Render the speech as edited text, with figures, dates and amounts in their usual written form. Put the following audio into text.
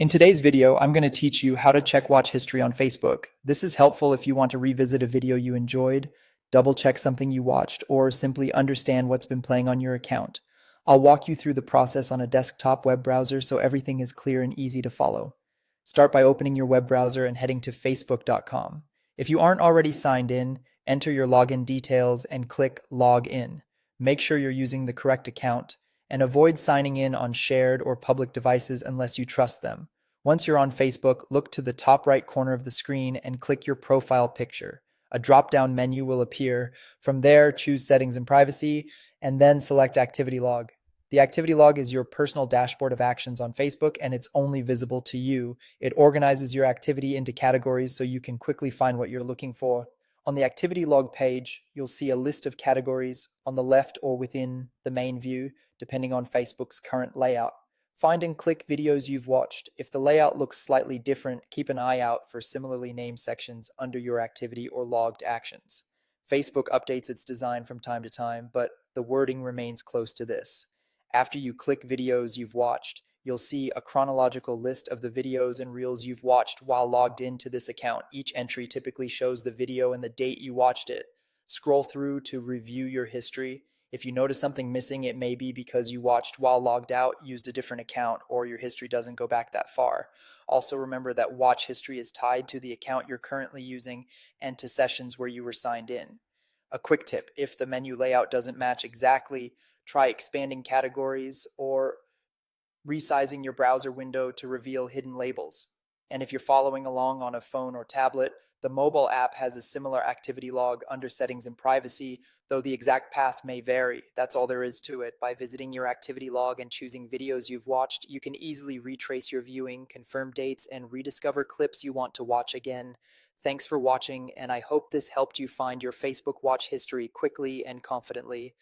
In today's video, I'm going to teach you how to check watch history on Facebook. This is helpful if you want to revisit a video you enjoyed, double check something you watched, or simply understand what's been playing on your account. I'll walk you through the process on a desktop web browser so everything is clear and easy to follow. Start by opening your web browser and heading to facebook.com. If you aren't already signed in, enter your login details and click Log In. Make sure you're using the correct account and avoid signing in on shared or public devices unless you trust them. Once you're on Facebook, look to the top right corner of the screen and click your profile picture. A drop-down menu will appear. From there, choose Settings and Privacy, and then select Activity Log. The Activity Log is your personal dashboard of actions on Facebook, and it's only visible to you. It organizes your activity into categories so you can quickly find what you're looking for. On the Activity Log page, you'll see a list of categories on the left or within the main view, depending on Facebook's current layout. Find and click videos you've watched. If the layout looks slightly different, keep an eye out for similarly named sections under your activity or logged actions. Facebook updates its design from time to time, but the wording remains close to this. After you click videos you've watched, you'll see a chronological list of the videos and reels you've watched while logged into this account. Each entry typically shows the video and the date you watched it. Scroll through to review your history. If you notice something missing, it may be because you watched while logged out, used a different account, or your history doesn't go back that far. Also remember that watch history is tied to the account you're currently using and to sessions where you were signed in. A quick tip: if the menu layout doesn't match exactly, try expanding categories or resizing your browser window to reveal hidden labels. And if you're following along on a phone or tablet, the mobile app has a similar activity log under Settings and Privacy, though the exact path may vary. That's all there is to it. By visiting your activity log and choosing videos you've watched, you can easily retrace your viewing, confirm dates, and rediscover clips you want to watch again. Thanks for watching, and I hope this helped you find your Facebook watch history quickly and confidently.